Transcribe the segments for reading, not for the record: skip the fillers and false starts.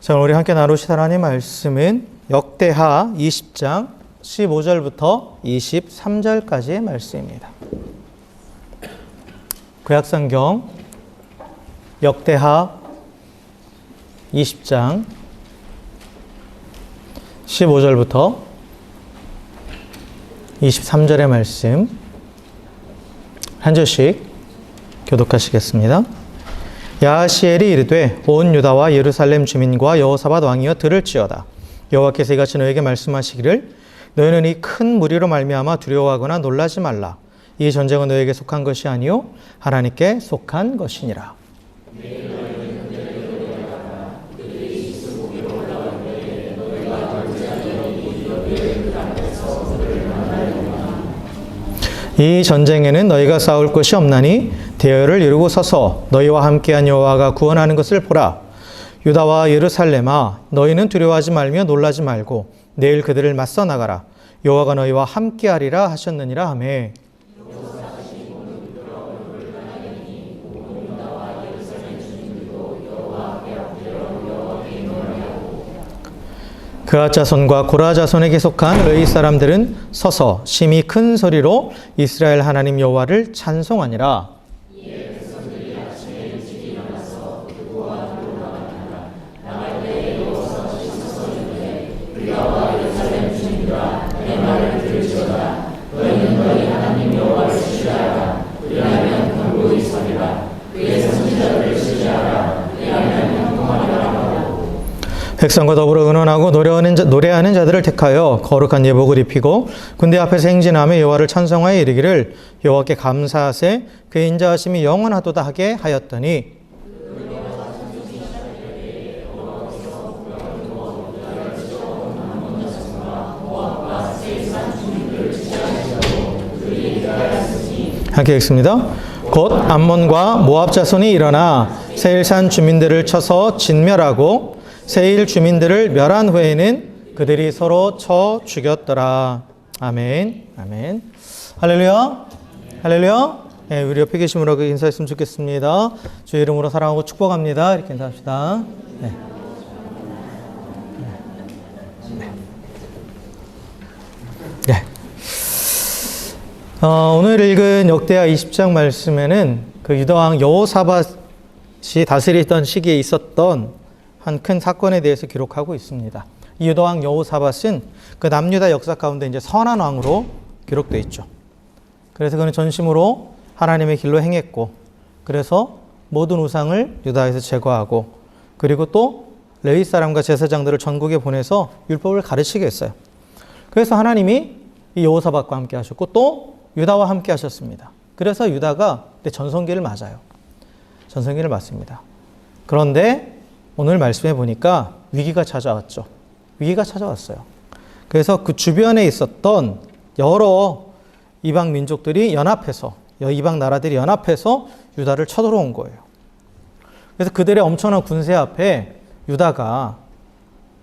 자, 우리 함께 나누실 하나님의 말씀은 역대하 20장 15절부터 23절까지의 말씀입니다. 구약성경 역대하 20장 15절부터 23절의 말씀 한 절씩 교독하시겠습니다. 야하시엘이 이르되 온 유다와 예루살렘 주민과 여호사밧 왕이여 들을지어다. 여호와께서 이같이 너에게 말씀하시기를 너희는 이 큰 무리로 말미암아 두려워하거나 놀라지 말라. 이 전쟁은 너에게 속한 것이 아니요 하나님께 속한 것이니라. 이 전쟁에는 너희가 싸울 것이 없나니 대열을 이루고 서서 너희와 함께한 여호와가 구원하는 것을 보라. 유다와 예루살렘아 너희는 두려워하지 말며 놀라지 말고 내일 그들을 맞서 나가라. 여호와가 너희와 함께하리라 하셨느니라 하며 그앗 자손과 고라 자손에게 속한 의 사람들은 서서 심히 큰 소리로 이스라엘 하나님 여호와를 찬송하니라. 백성과 더불어 의논하고 노래하는 자들을 택하여 거룩한 예복을 입히고 군대 앞에서 행진하며 여호와를 찬송하여 이르기를 여호와께 감사하세 그의 인자하심이 영원하도다 하게 하였더니 함께 읽습니다. 곧 암몬과 모압 자손이 일어나 세일산 주민들을 쳐서 진멸하고 세일 주민들을 멸한 후에는 그들이 서로 쳐 죽였더라. 아멘. 아멘. 할렐루야. 할렐루야. 네, 우리 옆에 계신 분하고 인사했으면 좋겠습니다. 주의 이름으로 사랑하고 축복합니다. 이렇게 인사합시다. 네. 네. 오늘 읽은 역대하 20장 말씀에는 그 유다왕 여호사밧이 다스리던 시기에 있었던 한 큰 사건에 대해서 기록하고 있습니다. 이 유다왕 여호사밧은 그 남유다 역사 가운데 이제 선한 왕으로 기록되어 있죠. 그래서 그는 전심으로 하나님의 길로 행했고, 그래서 모든 우상을 유다에서 제거하고, 그리고 또 레위 사람과 제사장들을 전국에 보내서 율법을 가르치게 했어요. 그래서 하나님이 이 여호사밧과 함께 하셨고 또 유다와 함께 하셨습니다. 그래서 유다가 전성기를 맞아요. 전성기를 맞습니다. 그런데 오늘 말씀해 보니까 위기가 찾아왔죠. 위기가 찾아왔어요. 그래서 그 주변에 있었던 여러 이방 민족들이 연합해서, 이방 나라들이 연합해서 유다를 쳐들어온 거예요. 그래서 그들의 엄청난 군세 앞에 유다가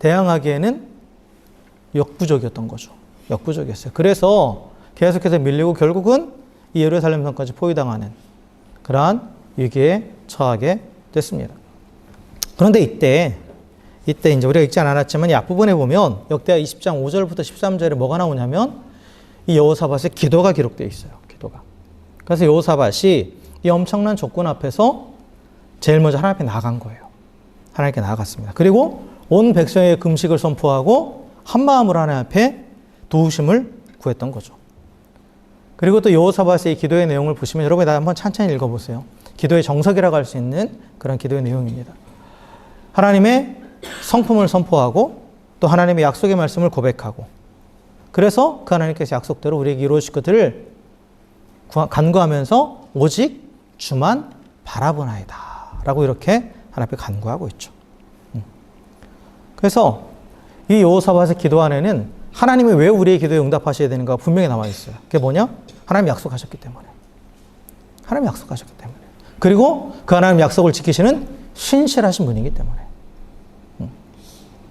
대항하기에는 역부족이었던 거죠. 역부족이었어요. 그래서 계속해서 밀리고 결국은 이 예루살렘 성까지 포위당하는 그러한 위기에 처하게 됐습니다. 그런데 이때 이제 우리가 읽지 않았지만 이 앞부분에 보면 역대하 20장 5절부터 13절에 뭐가 나오냐면 이 여호사밧의 기도가 기록되어 있어요. 기도가. 그래서 여호사밧이 이 엄청난 조건 앞에서 제일 먼저 하나님 앞에 나간 거예요. 하나님께 나아갔습니다. 그리고 온 백성의 금식을 선포하고 한 마음으로 하나님 앞에 도우심을 구했던 거죠. 그리고 또 여호사밧의 기도의 내용을 보시면 여러분이 한번 천천히 읽어보세요. 기도의 정석이라고 할 수 있는 그런 기도의 내용입니다. 하나님의 성품을 선포하고 또 하나님의 약속의 말씀을 고백하고, 그래서 그 하나님께서 약속대로 우리에게 이루어질 것들을 간구하면서 오직 주만 바라보나이다 라고 이렇게 하나님 앞에 간구하고 있죠. 그래서 이 여호사밧의 기도 안에는 하나님이 왜 우리의 기도에 응답하셔야 되는가 분명히 나와 있어요. 그게 뭐냐? 하나님이 약속하셨기 때문에. 하나님이 약속하셨기 때문에. 그리고 그 하나님 약속을 지키시는 신실하신 분이기 때문에.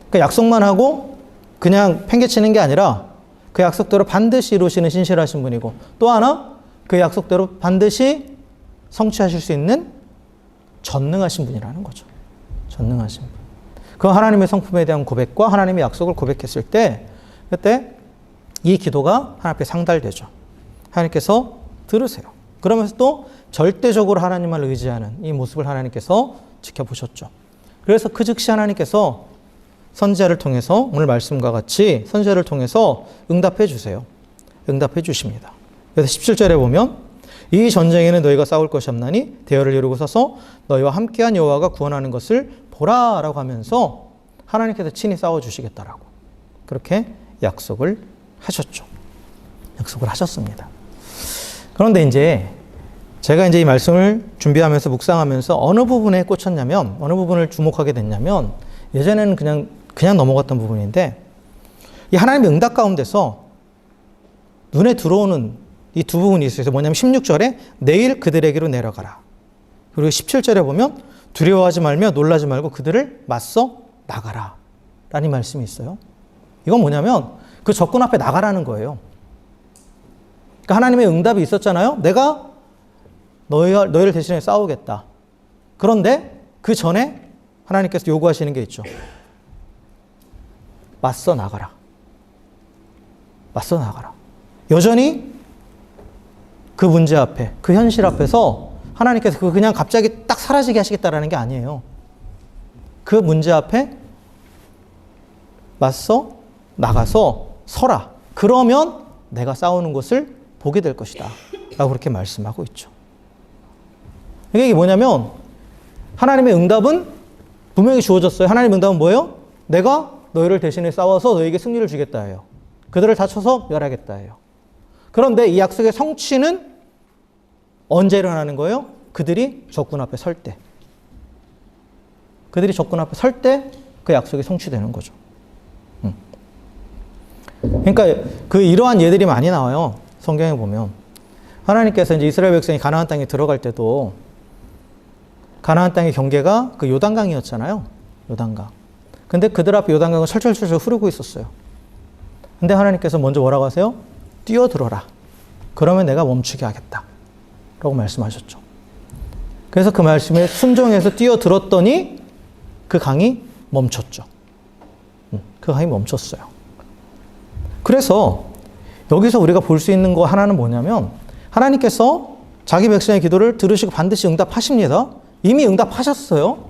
그러니까 약속만 하고 그냥 팽개치는 게 아니라 그 약속대로 반드시 이루시는 신실하신 분이고, 또 하나 그 약속대로 반드시 성취하실 수 있는 전능하신 분이라는 거죠. 전능하신 분. 그 하나님의 성품에 대한 고백과 하나님의 약속을 고백했을 때 그때 이 기도가 하나님 앞에 상달되죠. 하나님께서 들으세요. 그러면서 또 절대적으로 하나님을 의지하는 이 모습을 하나님께서 지켜보셨죠. 그래서 그 즉시 하나님께서 선지자를 통해서 오늘 말씀과 같이 선지자를 통해서 응답해 주세요. 응답해 주십니다. 그래서 17절에 보면 이 전쟁에는 너희가 싸울 것이 없나니 대열을 이루고 서서 너희와 함께한 여호와가 구원하는 것을 보라라고 하면서 하나님께서 친히 싸워주시겠다라고 그렇게 약속을 하셨죠. 약속을 하셨습니다. 그런데 이제 제가 이제 이 말씀을 준비하면서 묵상하면서 어느 부분에 꽂혔냐면 어느 부분을 주목하게 됐냐면 예전에는 그냥 넘어갔던 부분인데 이 하나님의 응답 가운데서 눈에 들어오는 이 두 부분이 있어요. 뭐냐면 16절에 내일 그들에게로 내려가라. 그리고 17절에 보면 두려워하지 말며 놀라지 말고 그들을 맞서 나가라. 라는 말씀이 있어요. 이건 뭐냐면 그 적군 앞에 나가라는 거예요. 그러니까 하나님의 응답이 있었잖아요. 내가 너희를 대신해 싸우겠다. 그런데 그 전에 하나님께서 요구하시는 게 있죠. 맞서 나가라. 맞서 나가라. 여전히 그 문제 앞에, 그 현실 앞에서 하나님께서 그냥 갑자기 딱 사라지게 하시겠다라는 게 아니에요. 그 문제 앞에 맞서 나가서 서라. 그러면 내가 싸우는 것을 보게 될 것이다. 라고 그렇게 말씀하고 있죠. 이게 뭐냐면 하나님의 응답은 분명히 주어졌어요. 하나님의 응답은 뭐예요? 내가 너희를 대신해 싸워서 너희에게 승리를 주겠다 해요. 그들을 다쳐서 멸하겠다 해요. 그런데 이 약속의 성취는 언제 일어나는 거예요? 그들이 적군 앞에 설 때. 그들이 적군 앞에 설 때 그 약속이 성취되는 거죠. 그러니까 이러한 예들이 많이 나와요. 성경에 보면. 하나님께서 이제 이스라엘 백성이 가나안 땅에 들어갈 때도 가나안 땅의 경계가 그 요단강이었잖아요. 요단강. 근데 그들 앞에 요단강은 철철철철 흐르고 있었어요. 근데 하나님께서 먼저 뭐라고 하세요? 뛰어들어라. 그러면 내가 멈추게 하겠다. 라고 말씀하셨죠. 그래서 그 말씀에 순종해서 뛰어들었더니 그 강이 멈췄죠. 그 강이 멈췄어요. 그래서 여기서 우리가 볼 수 있는 거 하나는 뭐냐면 하나님께서 자기 백성의 기도를 들으시고 반드시 응답하십니다. 이미 응답하셨어요.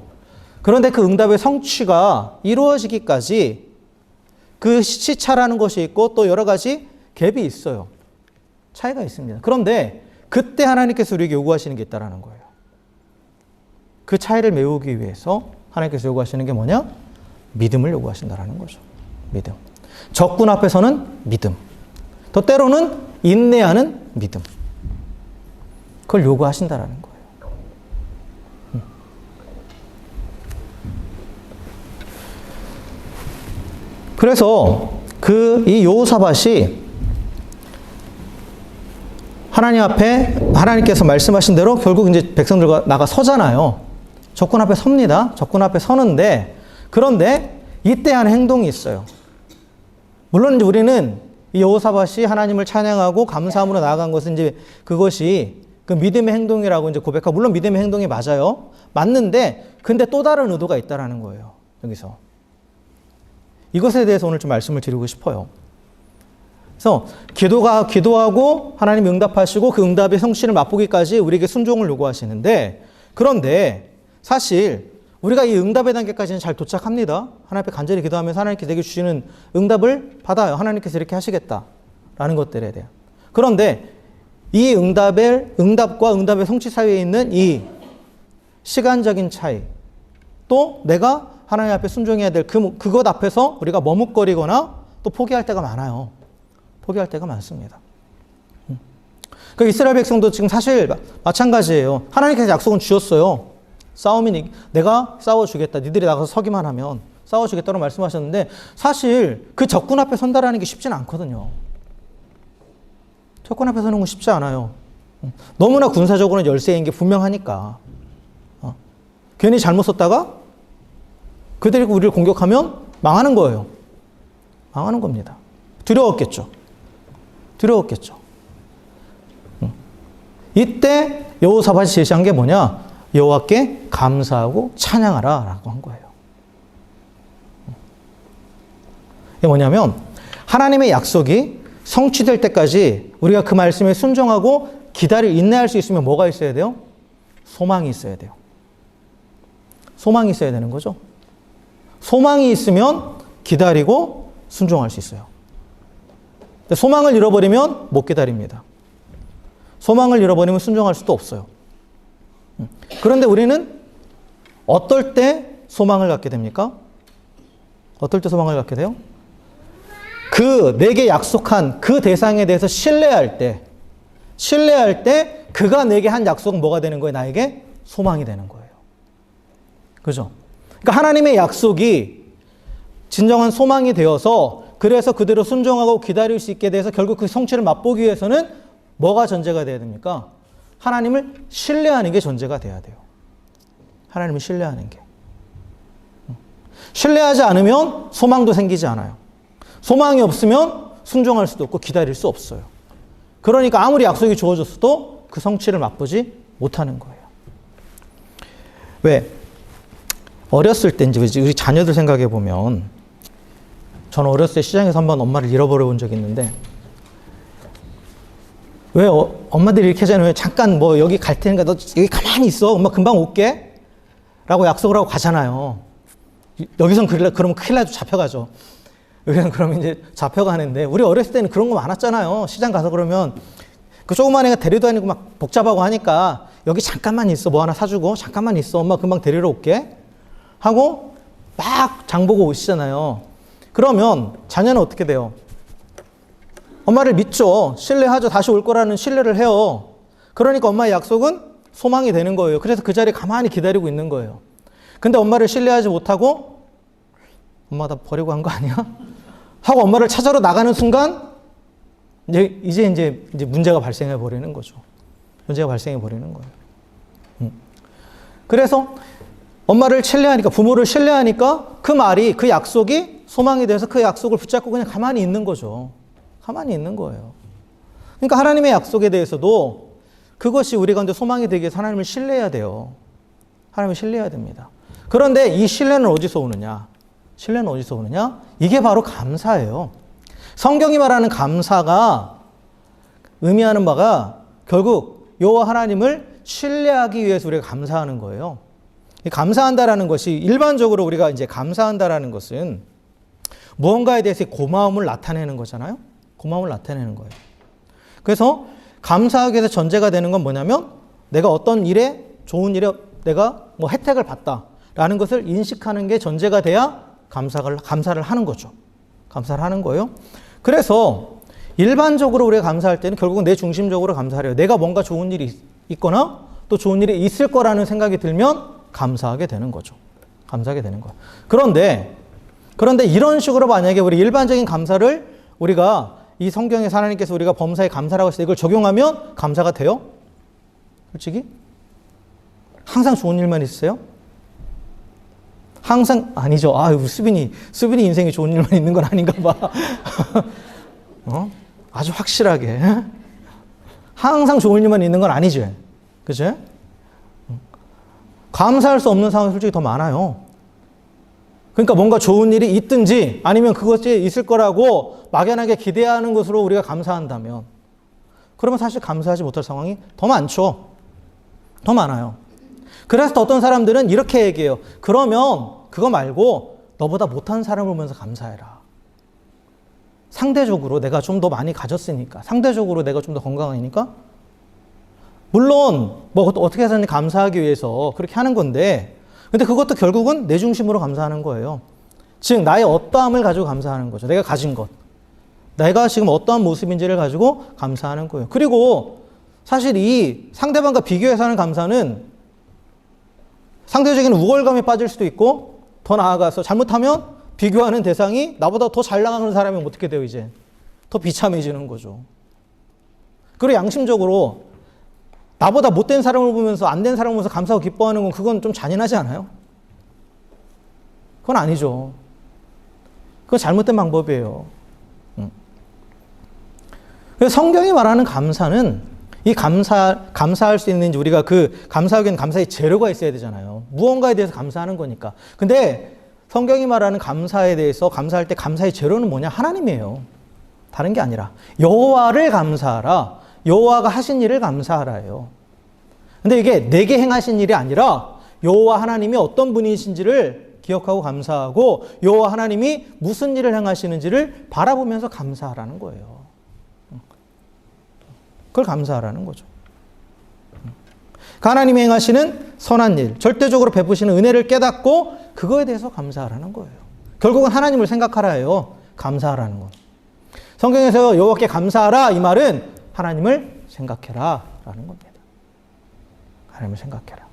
그런데 그 응답의 성취가 이루어지기까지 그 시차라는 것이 있고 또 여러 가지 갭이 있어요. 차이가 있습니다. 그런데 그때 하나님께서 우리에게 요구하시는 게 있다는 거예요. 그 차이를 메우기 위해서 하나님께서 요구하시는 게 뭐냐? 믿음을 요구하신다는 거죠. 믿음. 적군 앞에서는 믿음. 또 때로는 인내하는 믿음. 그걸 요구하신다는 거예요. 그래서 이 여호사밧이 하나님 앞에 하나님께서 말씀하신 대로 결국 이제 백성들과 나가 서잖아요. 적군 앞에 섭니다. 적군 앞에 서는데 그런데 이때 한 행동이 있어요. 물론 이제 우리는 이 여호사밧이 하나님을 찬양하고 감사함으로 나아간 것은 이제 그것이 그 믿음의 행동이라고 이제 고백하고 물론 믿음의 행동이 맞아요. 맞는데 근데 또 다른 의도가 있다라는 거예요. 여기서. 이것에 대해서 오늘 좀 말씀을 드리고 싶어요. 그래서 기도하고 하나님이 응답하시고 그 응답의 성취를 맛보기까지 우리에게 순종을 요구하시는데 그런데 사실 우리가 이 응답의 단계까지는 잘 도착합니다. 하나님 앞에 간절히 기도하면서 하나님께서 내게 주시는 응답을 받아요. 하나님께서 이렇게 하시겠다라는 것들에 대한. 그런데 이 응답과 응답의 성취 사이에 있는 이 시간적인 차이 또 내가 하나님 앞에 순종해야 될 그것 앞에서 우리가 머뭇거리거나 또 포기할 때가 많아요. 포기할 때가 많습니다. 그 이스라엘 백성도 지금 사실 마찬가지예요. 하나님께서 약속은 주셨어요. 내가 싸워주겠다. 니들이 나가서 서기만 하면 싸워주겠다고 말씀하셨는데 사실 그 적군 앞에 선다라는 게 쉽지는 않거든요. 적군 앞에 서는 건 쉽지 않아요. 너무나 군사적으로는 열세인 게 분명하니까. 괜히 잘못 썼다가 그들이 우리를 공격하면 망하는 거예요. 망하는 겁니다. 두려웠겠죠. 이때 여호사밧이 제시한 게 뭐냐? 여호와께 감사하고 찬양하라 라고 한 거예요. 이게 뭐냐면 하나님의 약속이 성취될 때까지 우리가 그 말씀에 순종하고 인내할 수 있으면 뭐가 있어야 돼요? 소망이 있어야 돼요. 소망이 있어야 되는 거죠. 소망이 있으면 기다리고 순종할 수 있어요. 근데 소망을 잃어버리면 못 기다립니다. 소망을 잃어버리면 순종할 수도 없어요. 그런데 우리는 어떨 때 소망을 갖게 됩니까? 어떨 때 소망을 갖게 돼요? 내게 약속한 그 대상에 대해서 신뢰할 때 그가 내게 한 약속은 뭐가 되는 거예요? 나에게 소망이 되는 거예요. 그죠? 그러니까 하나님의 약속이 진정한 소망이 되어서 그래서 그대로 순종하고 기다릴 수 있게 돼서 결국 그 성취를 맛보기 위해서는 뭐가 전제가 돼야 됩니까? 하나님을 신뢰하는 게 전제가 돼야 돼요. 하나님을 신뢰하는 게. 신뢰하지 않으면 소망도 생기지 않아요. 소망이 없으면 순종할 수도 없고 기다릴 수 없어요. 그러니까 아무리 약속이 주어졌어도 그 성취를 맛보지 못하는 거예요. 왜? 어렸을 때 이제 우리 자녀들 생각해 보면 저는 어렸을 때 시장에서 한번 엄마를 잃어버려 본 적이 있는데 왜 엄마들이 이렇게 하잖아요. 잠깐 뭐 여기 갈 테니까 너 여기 가만히 있어. 엄마 금방 올게. 라고 약속을 하고 가잖아요. 여기선 그러면 큰일 나도 잡혀가죠. 여기는 그러면 이제 잡혀가는데 우리 어렸을 때는 그런 거 많았잖아요. 시장 가서 그러면 그 조그만 애가 데리고 다니고 막 복잡하고 하니까 여기 잠깐만 있어. 뭐 하나 사주고 잠깐만 있어. 엄마 금방 데리러 올게. 하고 막 장 보고 오시잖아요. 그러면 자녀는 어떻게 돼요? 엄마를 믿죠. 신뢰하죠. 다시 올 거라는 신뢰를 해요. 그러니까 엄마의 약속은 소망이 되는 거예요. 그래서 그 자리에 가만히 기다리고 있는 거예요. 근데 엄마를 신뢰하지 못하고 엄마 나 버리고 간 거 아니야? 하고 엄마를 찾아러 나가는 순간 이제 문제가 발생해 버리는 거죠. 문제가 발생해 버리는 거예요. 그래서 엄마를 신뢰하니까, 부모를 신뢰하니까 그 말이, 그 약속이 소망이 돼서 그 약속을 붙잡고 그냥 가만히 있는 거죠. 가만히 있는 거예요. 그러니까 하나님의 약속에 대해서도 그것이 우리 가운데 소망이 되기 위해서 하나님을 신뢰해야 돼요. 하나님을 신뢰해야 됩니다. 그런데 이 신뢰는 어디서 오느냐? 신뢰는 어디서 오느냐? 이게 바로 감사예요. 성경이 말하는 감사가 의미하는 바가 결국 여호와 하나님을 신뢰하기 위해서 우리가 감사하는 거예요. 감사한다라는 것이 일반적으로 우리가 이제 감사한다라는 것은 무언가에 대해서 고마움을 나타내는 거잖아요. 고마움을 나타내는 거예요. 그래서 감사하기 위해서 전제가 되는 건 뭐냐면 내가 어떤 일에, 좋은 일에 내가 뭐 혜택을 받다라는 것을 인식하는 게 전제가 돼야 감사를 하는 거죠. 감사를 하는 거예요. 그래서 일반적으로 우리가 감사할 때는 결국은 내 중심적으로 감사를 해요. 내가 뭔가 좋은 일이 있거나 또 좋은 일이 있을 거라는 생각이 들면 감사하게 되는 거죠. 감사하게 되는 거예요. 그런데 이런 식으로 만약에 우리 일반적인 감사를 우리가 이 성경에서 하나님께서 우리가 범사에 감사라고 해서 이걸 적용하면 감사가 돼요? 솔직히? 항상 좋은 일만 있어요? 항상 아니죠. 수빈이 인생에 좋은 일만 있는 건 아닌가 봐. 아주 확실하게 항상 좋은 일만 있는 건 아니죠. 그죠? 감사할 수 없는 상황이 솔직히 더 많아요. 그러니까 뭔가 좋은 일이 있든지 아니면 그것이 있을 거라고 막연하게 기대하는 것으로 우리가 감사한다면 그러면 사실 감사하지 못할 상황이 더 많죠. 더 많아요. 그래서 어떤 사람들은 이렇게 얘기해요. 그러면 그거 말고 너보다 못한 사람을 보면서 감사해라. 상대적으로 내가 좀 더 많이 가졌으니까, 상대적으로 내가 좀 더 건강하니까, 물론 뭐 어떻게 해서든 감사하기 위해서 그렇게 하는 건데, 근데 그것도 결국은 내 중심으로 감사하는 거예요. 즉 나의 어떠함을 가지고 감사하는 거죠. 내가 가진 것, 내가 지금 어떠한 모습인지를 가지고 감사하는 거예요. 그리고 사실 이 상대방과 비교해서 하는 감사는 상대적인 우월감에 빠질 수도 있고, 더 나아가서 잘못하면 비교하는 대상이 나보다 더 잘 나가는 사람이면 어떻게 돼요? 이제 더 비참해지는 거죠. 그리고 양심적으로 나보다 못된 사람을 보면서, 안 된 사람을 보면서 감사하고 기뻐하는 건 그건 좀 잔인하지 않아요? 그건 아니죠. 그건 잘못된 방법이에요. 그래서 성경이 말하는 감사는 이 감사할 수 있는, 우리가 그 감사하기에는 감사의 재료가 있어야 되잖아요. 무언가에 대해서 감사하는 거니까. 근데 성경이 말하는 감사에 대해서 감사할 때 감사의 재료는 뭐냐? 하나님이에요. 다른 게 아니라 여호와를 감사하라. 여호와가 하신 일을 감사하라예요. 근데 이게 내게 행하신 일이 아니라 여호와 하나님이 어떤 분이신지를 기억하고 감사하고 여호와 하나님이 무슨 일을 행하시는지를 바라보면서 감사하라는 거예요. 그걸 감사하라는 거죠. 하나님이 행하시는 선한 일, 절대적으로 베푸시는 은혜를 깨닫고 그거에 대해서 감사하라는 거예요. 결국은 하나님을 생각하라예요. 감사하라는 건. 성경에서 여호와께 감사하라 이 말은 하나님을 생각해라 라는 겁니다. 하나님을 생각해라.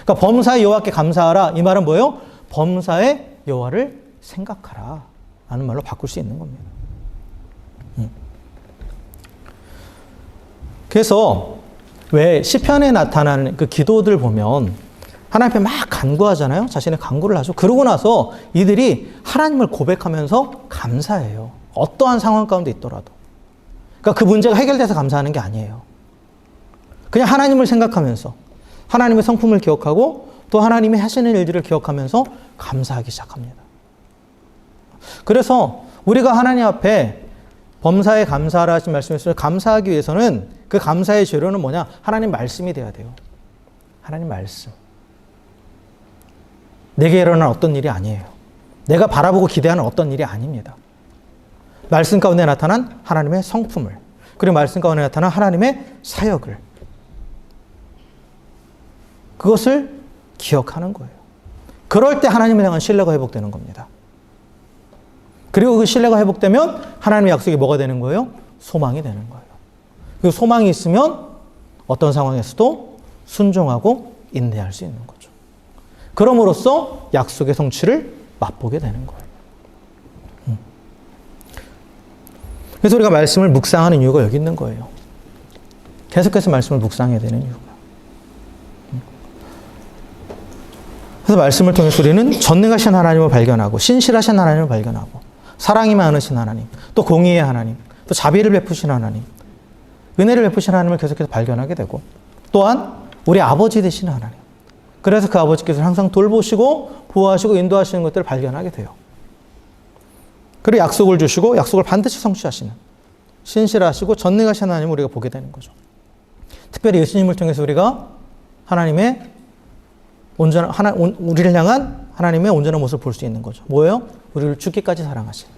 그러니까 범사의 여호와께 감사하라 이 말은 뭐예요? 범사의 여호와를 생각하라 라는 말로 바꿀 수 있는 겁니다. 그래서 왜 시편에 나타나는 그 기도들 보면 하나님 앞에 막 간구하잖아요. 자신의 간구를 하죠. 그러고 나서 이들이 하나님을 고백하면서 감사해요. 어떠한 상황 가운데 있더라도. 그러니까 그 문제가 해결돼서 감사하는 게 아니에요. 그냥 하나님을 생각하면서 하나님의 성품을 기억하고 또 하나님이 하시는 일들을 기억하면서 감사하기 시작합니다. 그래서 우리가 하나님 앞에 범사에 감사하라 하신 말씀에서 감사하기 위해서는 그 감사의 재료는 뭐냐? 하나님 말씀이 돼야 돼요. 하나님 말씀. 내게 일어난 어떤 일이 아니에요. 내가 바라보고 기대하는 어떤 일이 아닙니다. 말씀 가운데 나타난 하나님의 성품을, 그리고 말씀 가운데 나타난 하나님의 사역을, 그것을 기억하는 거예요. 그럴 때 하나님을 향한 신뢰가 회복되는 겁니다. 그리고 그 신뢰가 회복되면 하나님의 약속이 뭐가 되는 거예요? 소망이 되는 거예요. 그 소망이 있으면 어떤 상황에서도 순종하고 인내할 수 있는 거죠. 그럼으로써 약속의 성취를 맛보게 되는 거예요. 그래서 우리가 말씀을 묵상하는 이유가 여기 있는 거예요. 계속해서 말씀을 묵상해야 되는 이유가. 그래서 말씀을 통해서 우리는 전능하신 하나님을 발견하고 신실하신 하나님을 발견하고 사랑이 많으신 하나님, 또 공의의 하나님, 또 자비를 베푸신 하나님, 은혜를 베푸신 하나님을 계속해서 발견하게 되고 또한 우리 아버지 되신 하나님. 그래서 그 아버지께서 항상 돌보시고 보호하시고 인도하시는 것들을 발견하게 돼요. 그리고 약속을 주시고 약속을 반드시 성취하시는 신실하시고 전능하신 하나님을 우리가 보게 되는 거죠. 특별히 예수님을 통해서 우리가 하나님의 우리를 향한 하나님의 온전한 모습을 볼 수 있는 거죠. 뭐예요? 우리를 죽기까지 사랑하시는.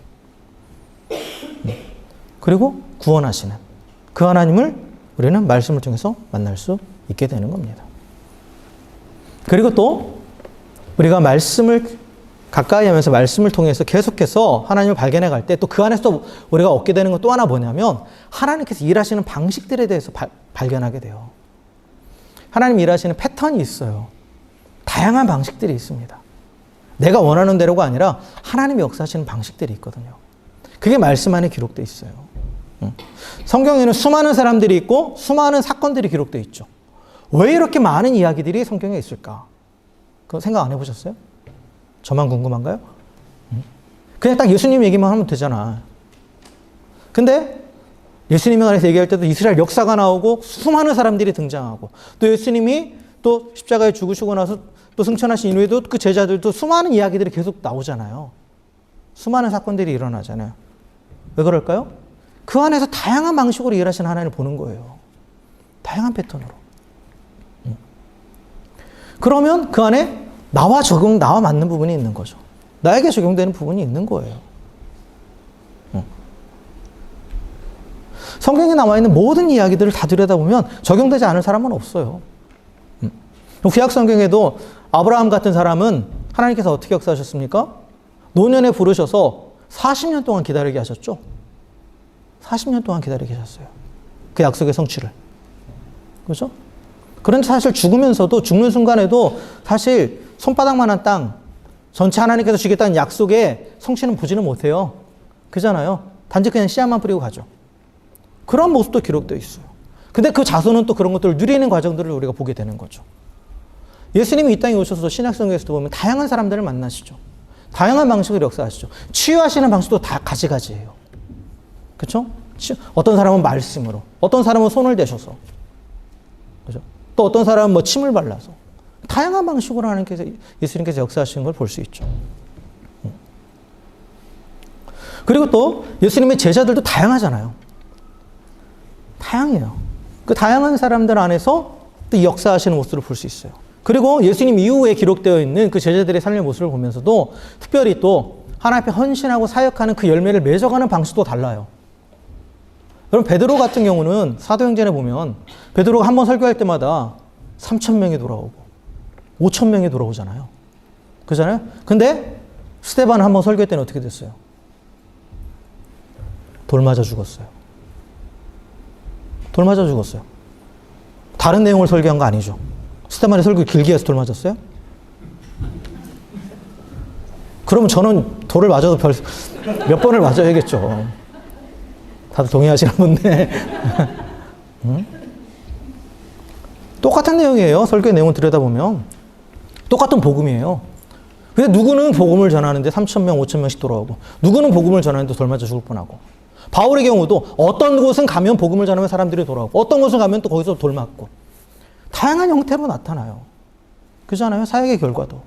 그리고 구원하시는. 그 하나님을 우리는 말씀을 통해서 만날 수 있게 되는 겁니다. 그리고 또 우리가 말씀을 가까이 하면서 말씀을 통해서 계속해서 하나님을 발견해 갈 때 또 그 안에서 또 우리가 얻게 되는 건 또 하나 뭐냐면 하나님께서 일하시는 방식들에 대해서 발견하게 돼요. 하나님 일하시는 패턴이 있어요. 다양한 방식들이 있습니다. 내가 원하는 대로가 아니라 하나님이 역사하시는 방식들이 있거든요. 그게 말씀 안에 기록되어 있어요. 성경에는 수많은 사람들이 있고 수많은 사건들이 기록되어 있죠. 왜 이렇게 많은 이야기들이 성경에 있을까? 그거 생각 안 해보셨어요? 저만 궁금한가요? 그냥 딱 예수님 얘기만 하면 되잖아. 근데 예수님에 관해서 얘기할 때도 이스라엘 역사가 나오고 수많은 사람들이 등장하고 또 예수님이 또 십자가에 죽으시고 나서 또 승천하신 이후에도 그 제자들도 수많은 이야기들이 계속 나오잖아요. 수많은 사건들이 일어나잖아요. 왜 그럴까요? 그 안에서 다양한 방식으로 일하시는 하나님을 보는 거예요. 다양한 패턴으로. 그러면 그 안에 나와 맞는 부분이 있는 거죠. 나에게 적용되는 부분이 있는 거예요. 성경에 나와 있는 모든 이야기들을 다 들여다보면 적용되지 않을 사람은 없어요. 구약 성경에도 아브라함 같은 사람은 하나님께서 어떻게 역사하셨습니까? 노년에 부르셔서 40년 동안 기다리게 하셨죠. 40년 동안 기다리게 하셨어요. 그 약속의 성취를. 그렇죠? 그런데 사실 죽으면서도 죽는 순간에도 사실 손바닥만한 땅 전체 하나님께서 주겠다는 약속의 성취는 보지는 못해요. 그잖아요. 단지 그냥 씨앗만 뿌리고 가죠. 그런 모습도 기록되어 있어요. 근데 그 자손은 또 그런 것들을 누리는 과정들을 우리가 보게 되는 거죠. 예수님이 이 땅에 오셔서 신약성경에서도 보면 다양한 사람들을 만나시죠. 다양한 방식으로 역사하시죠. 치유하시는 방식도 다 가지가지예요. 그렇죠? 어떤 사람은 말씀으로, 어떤 사람은 손을 대셔서, 그렇죠? 또 어떤 사람은 뭐 침을 발라서 다양한 방식으로 하나님께서 예수님께서 역사하시는 걸 볼 수 있죠. 그리고 또 예수님의 제자들도 다양하잖아요. 다양해요. 그 다양한 사람들 안에서 또 역사하시는 모습을 볼 수 있어요. 그리고 예수님 이후에 기록되어 있는 그 제자들의 삶의 모습을 보면서도 특별히 또 하나님 앞에 헌신하고 사역하는 그 열매를 맺어가는 방식도 달라요. 여러분 베드로 같은 경우는 사도행전에 보면 베드로가 한 번 설교할 때마다 3,000명이 돌아오고 5,000명이 돌아오잖아요. 그렇잖아요? 근데 스데반은 한 번 설교할 때는 어떻게 됐어요? 돌 맞아 죽었어요. 돌 맞아 죽었어요. 다른 내용을 설교한 거 아니죠? 스데반의 설교 길게 해서 돌 맞았어요? 그러면 저는 돌을 맞아도 몇 번을 맞아야겠죠. 다들 동의하시는 분데. 응? 똑같은 내용이에요. 설교의 내용을 들여다보면. 똑같은 복음이에요. 근데 누구는 복음을 전하는데 3,000명, 5,000명씩 돌아오고, 누구는 복음을 전하는데 돌 맞아 죽을 뻔하고. 바울의 경우도 어떤 곳은 가면 복음을 전하면 사람들이 돌아오고, 어떤 곳은 가면 또 거기서 돌 맞고. 다양한 형태로 나타나요. 그렇잖아요? 사역의 결과도.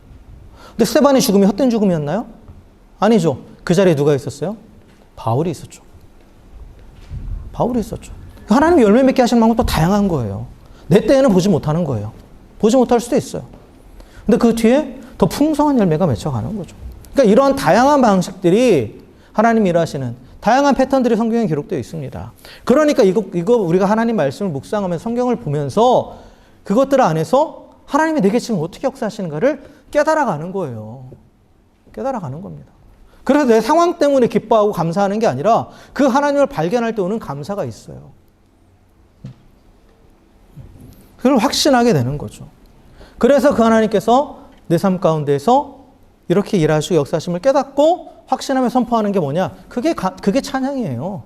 근데 스데반의 죽음이 헛된 죽음이었나요? 아니죠. 그 자리에 누가 있었어요? 바울이 있었죠. 바울이 있었죠. 하나님이 열매 맺게 하시는 방법도 다양한 거예요. 내 때에는 보지 못하는 거예요. 보지 못할 수도 있어요. 근데 그 뒤에 더 풍성한 열매가 맺혀가는 거죠. 그러니까 이러한 다양한 방식들이 하나님이 일하시는 다양한 패턴들이 성경에 기록되어 있습니다. 그러니까 이거 우리가 하나님 말씀을 묵상하면서 성경을 보면서 그것들 안에서 하나님이 내게 지금 어떻게 역사하시는가를 깨달아가는 거예요. 깨달아가는 겁니다. 그래서 내 상황 때문에 기뻐하고 감사하는 게 아니라 그 하나님을 발견할 때 오는 감사가 있어요. 그걸 확신하게 되는 거죠. 그래서 그 하나님께서 내 삶 가운데에서 이렇게 일하시고 역사하심을 깨닫고 확신하며 선포하는 게 뭐냐? 그게 찬양이에요.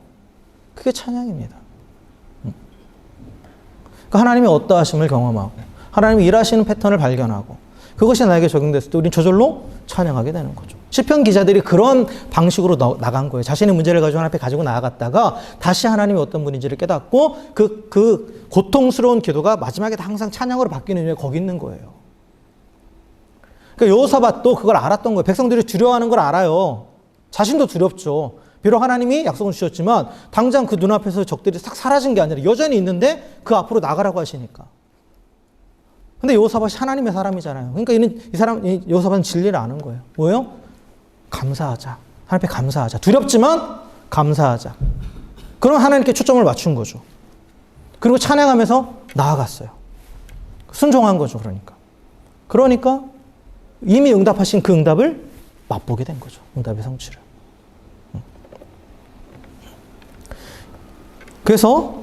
그게 찬양입니다. 그러니까 하나님의 어떠하심을 경험하고 하나님이 일하시는 패턴을 발견하고 그것이 나에게 적용됐을 때 우리는 저절로 찬양하게 되는 거죠. 시편 기자들이 그런 방식으로 나간 거예요. 자신의 문제를 가지고 하나님 앞에 가지고 나아갔다가 다시 하나님이 어떤 분인지를 깨닫고 그 고통스러운 기도가 마지막에 항상 찬양으로 바뀌는 이유가 거기 있는 거예요. 그러니까 여호사밧도 그걸 알았던 거예요. 백성들이 두려워하는 걸 알아요. 자신도 두렵죠. 비록 하나님이 약속을 주셨지만 당장 그 눈앞에서 적들이 싹 사라진 게 아니라 여전히 있는데 그 앞으로 나가라고 하시니까. 근데 여호사밧이 하나님의 사람이잖아요. 그러니까 여호사밧은 진리를 아는 거예요. 뭐예요? 감사하자. 하나님 앞에 감사하자. 두렵지만 감사하자. 그럼 하나님께 초점을 맞춘 거죠. 그리고 찬양하면서 나아갔어요. 순종한 거죠. 그러니까 이미 응답하신 그 응답을 맛보게 된 거죠. 응답의 성취를. 그래서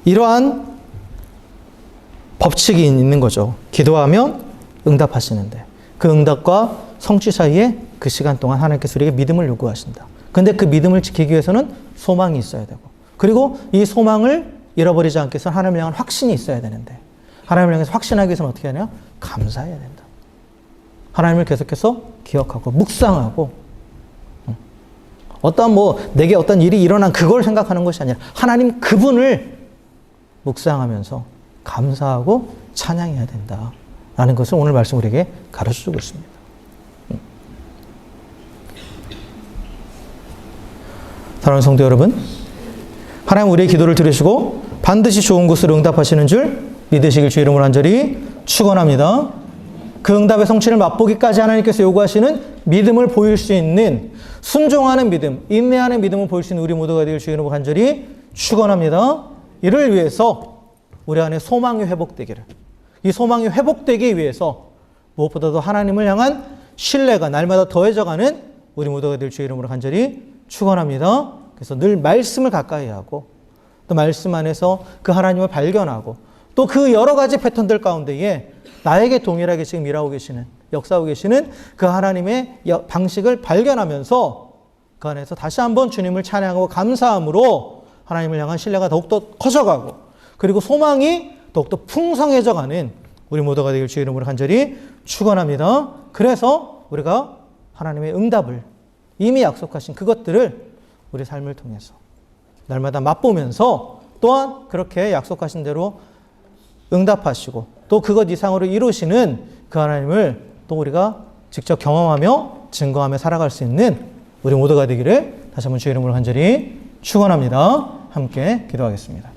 이러한 법칙이 있는 거죠. 기도하면 응답하시는데 그 응답과 성취 사이에 그 시간 동안 하나님께서 우리에게 믿음을 요구하신다. 근데 그 믿음을 지키기 위해서는 소망이 있어야 되고 그리고 이 소망을 잃어버리지 않기 위해서는 하나님을 향한 확신이 있어야 되는데 하나님을 향해서 확신하기 위해서는 어떻게 하냐? 감사해야 된다. 하나님을 계속해서 기억하고 묵상하고 내게 어떤 일이 일어난 그걸 생각하는 것이 아니라 하나님 그분을 묵상하면서 감사하고 찬양해야 된다라는 것을 오늘 말씀 우리에게 가르쳐주고 있습니다. 사랑하는 성도 여러분, 하나님 우리의 기도를 들으시고 반드시 좋은 곳으로 응답하시는 줄 믿으시길 주 이름으로 간절히 축원합니다. 그 응답의 성취를 맛보기까지 하나님께서 요구하시는 믿음을 보일 수 있는 순종하는 믿음, 인내하는 믿음을 보일 수 있는 우리 모두가 되길 주 이름으로 간절히 축원합니다. 이를 위해서 우리 안에 소망이 회복되기를, 이 소망이 회복되기 위해서 무엇보다도 하나님을 향한 신뢰가 날마다 더해져가는 우리 모두가 될 주 이름으로 간절히 축원합니다. 그래서 늘 말씀을 가까이 하고 또 말씀 안에서 그 하나님을 발견하고 또 그 여러 가지 패턴들 가운데에 나에게 동일하게 지금 일하고 계시는, 역사하고 계시는 그 하나님의 방식을 발견하면서 그 안에서 다시 한번 주님을 찬양하고 감사함으로 하나님을 향한 신뢰가 더욱더 커져가고 그리고 소망이 더욱더 풍성해져가는 우리 모두가 되길 주 이름으로 간절히 축원합니다. 그래서 우리가 하나님의 응답을 이미 약속하신 그것들을 우리 삶을 통해서 날마다 맛보면서 또한 그렇게 약속하신 대로 응답하시고 또 그것 이상으로 이루시는 그 하나님을 또 우리가 직접 경험하며 증거하며 살아갈 수 있는 우리 모두가 되기를 다시 한번 주의 이름으로 간절히 축원합니다. 함께 기도하겠습니다.